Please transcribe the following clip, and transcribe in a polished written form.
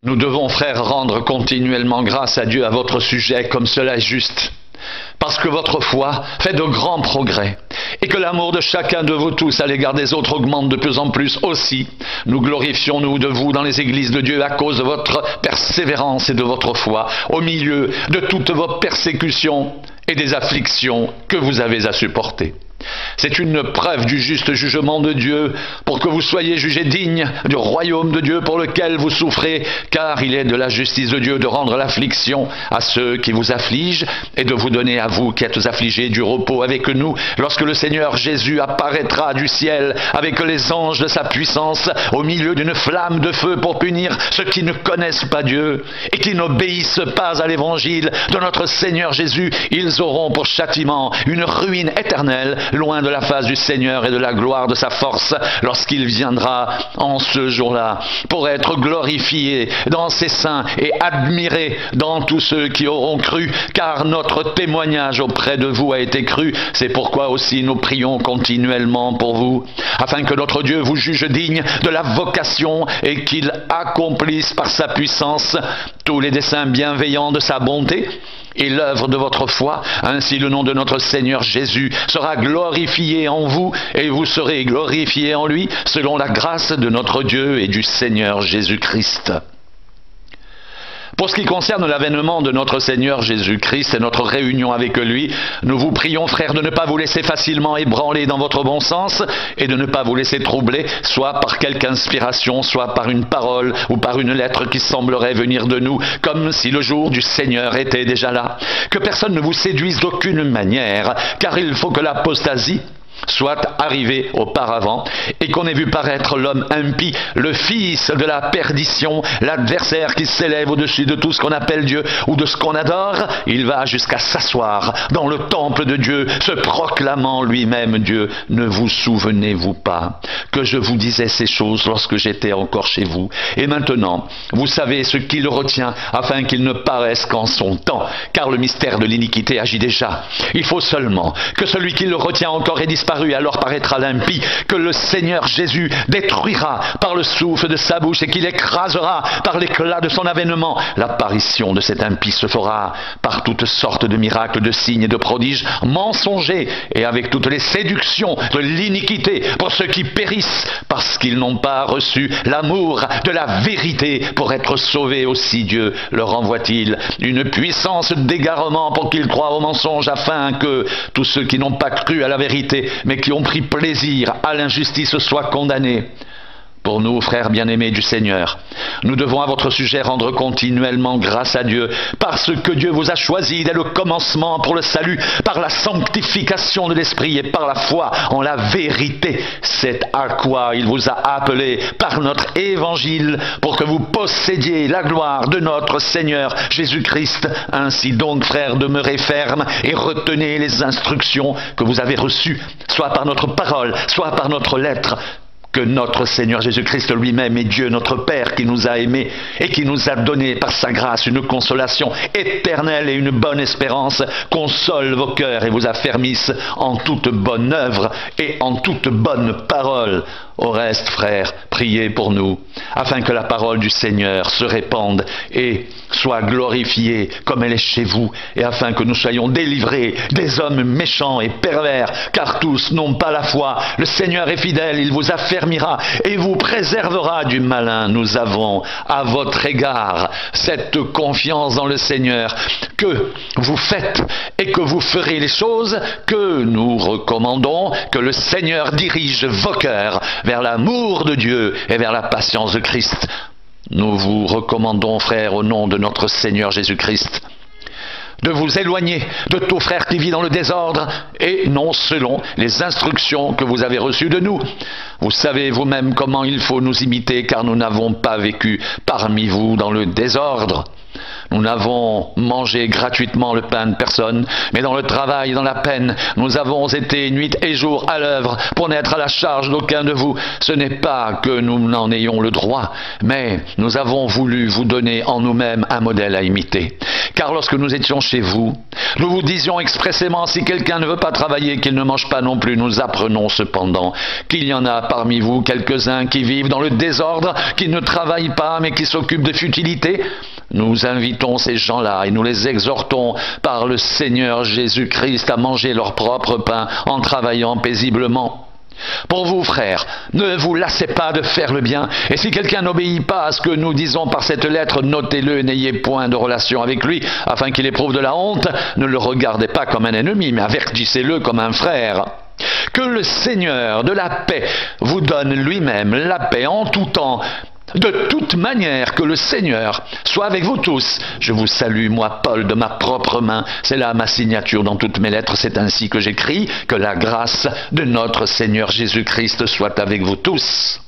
Nous devons, frères, rendre continuellement grâce à Dieu à votre sujet, comme cela est juste, parce que votre foi fait de grands progrès, et que l'amour de chacun de vous tous à l'égard des autres augmente de plus en plus aussi. Nous glorifions-nous de vous dans les églises de Dieu à cause de votre persévérance et de votre foi, au milieu de toutes vos persécutions et des afflictions que vous avez à supporter. C'est une preuve du juste jugement de Dieu pour que vous soyez jugés dignes du royaume de Dieu pour lequel vous souffrez, car il est de la justice de Dieu de rendre l'affliction à ceux qui vous affligent et de vous donner à vous qui êtes affligés du repos avec nous lorsque le Seigneur Jésus apparaîtra du ciel avec les anges de sa puissance au milieu d'une flamme de feu pour punir ceux qui ne connaissent pas Dieu et qui n'obéissent pas à l'évangile de notre Seigneur Jésus. Ils auront pour châtiment une ruine éternelle, loin de la face du Seigneur et de la gloire de sa force, lorsqu'il viendra en ce jour-là, pour être glorifié dans ses saints et admiré dans tous ceux qui auront cru, car notre témoignage auprès de vous a été cru. C'est pourquoi aussi nous prions continuellement pour vous, afin que notre Dieu vous juge digne de la vocation et qu'il accomplisse par sa puissance tous les desseins bienveillants de sa bonté et l'œuvre de votre foi. Ainsi le nom de notre Seigneur Jésus sera glorifié en vous et vous serez glorifiés en lui selon la grâce de notre Dieu et du Seigneur Jésus-Christ. Pour ce qui concerne l'avènement de notre Seigneur Jésus-Christ et notre réunion avec lui, nous vous prions, frères, de ne pas vous laisser facilement ébranler dans votre bon sens et de ne pas vous laisser troubler, soit par quelque inspiration, soit par une parole ou par une lettre qui semblerait venir de nous, comme si le jour du Seigneur était déjà là. Que personne ne vous séduise d'aucune manière, car il faut que l'apostasie soit arrivé auparavant, et qu'on ait vu paraître l'homme impie, le fils de la perdition, l'adversaire qui s'élève au-dessus de tout ce qu'on appelle Dieu ou de ce qu'on adore. Il va jusqu'à s'asseoir dans le temple de Dieu, se proclamant lui-même Dieu. Ne vous souvenez-vous pas que je vous disais ces choses lorsque j'étais encore chez vous? Et maintenant, vous savez ce qui le retient, afin qu'il ne paraisse qu'en son temps, car le mystère de l'iniquité agit déjà. Il faut seulement que celui qui le retient encore ait disparu, alors paraîtra l'impie, que le Seigneur Jésus détruira par le souffle de sa bouche et qu'il écrasera par l'éclat de son avènement. L'apparition de cet impie se fera par toutes sortes de miracles, de signes et de prodiges mensongers et avec toutes les séductions de l'iniquité pour ceux qui périssent parce qu'ils n'ont pas reçu l'amour de la vérité pour être sauvés. Aussi Dieu leur envoie-t-il une puissance d'égarement pour qu'ils croient au mensonge, afin que tous ceux qui n'ont pas cru à la vérité mais qui ont pris plaisir à l'injustice soient condamnés. Pour nous, frères bien-aimés du Seigneur, nous devons à votre sujet rendre continuellement grâce à Dieu, parce que Dieu vous a choisi dès le commencement pour le salut, par la sanctification de l'Esprit et par la foi en la vérité. C'est à quoi il vous a appelé par notre évangile, pour que vous possédiez la gloire de notre Seigneur Jésus-Christ. Ainsi donc, frères, demeurez fermes et retenez les instructions que vous avez reçues, soit par notre parole, soit par notre lettre. Que notre Seigneur Jésus-Christ lui-même est Dieu, notre Père, qui nous a aimés et qui nous a donné par sa grâce une consolation éternelle et une bonne espérance, console vos cœurs et vous affermisse en toute bonne œuvre et en toute bonne parole. Au reste, frères, priez pour nous, afin que la parole du Seigneur se répande et soit glorifiée comme elle est chez vous, et afin que nous soyons délivrés des hommes méchants et pervers, car tous n'ont pas la foi. Le Seigneur est fidèle, il vous affermira et vous préservera du malin. Nous avons à votre égard cette confiance dans le Seigneur, que vous faites et que vous ferez les choses que nous recommandons, que le Seigneur dirige vos cœurs vers l'amour de Dieu et vers la patience de Christ. Nous vous recommandons, frères, au nom de notre Seigneur Jésus-Christ, de vous éloigner de tout frère qui vit dans le désordre et non selon les instructions que vous avez reçues de nous. Vous savez vous-même comment il faut nous imiter, car nous n'avons pas vécu parmi vous dans le désordre. Nous n'avons mangé gratuitement le pain de personne, mais dans le travail et dans la peine, nous avons été nuit et jour à l'œuvre pour n'être à la charge d'aucun de vous. Ce n'est pas que nous n'en ayons le droit, mais nous avons voulu vous donner en nous-mêmes un modèle à imiter. Car lorsque nous étions chez vous, nous vous disions expressément, si quelqu'un ne veut pas travailler, qu'il ne mange pas non plus. Nous apprenons cependant qu'il y en a parmi vous quelques-uns qui vivent dans le désordre, qui ne travaillent pas, mais qui s'occupent de futilités. Nous invitons ces gens-là et nous les exhortons par le Seigneur Jésus-Christ à manger leur propre pain en travaillant paisiblement. Pour vous, frères, ne vous lassez pas de faire le bien, et si quelqu'un n'obéit pas à ce que nous disons par cette lettre, notez-le et n'ayez point de relation avec lui, afin qu'il éprouve de la honte. Ne le regardez pas comme un ennemi, mais avertissez-le comme un frère. Que le Seigneur de la paix vous donne lui-même la paix en tout temps. De toute manière, que le Seigneur soit avec vous tous. Je vous salue, moi, Paul, de ma propre main. C'est là ma signature dans toutes mes lettres. C'est ainsi que j'écris. Que la grâce de notre Seigneur Jésus-Christ soit avec vous tous.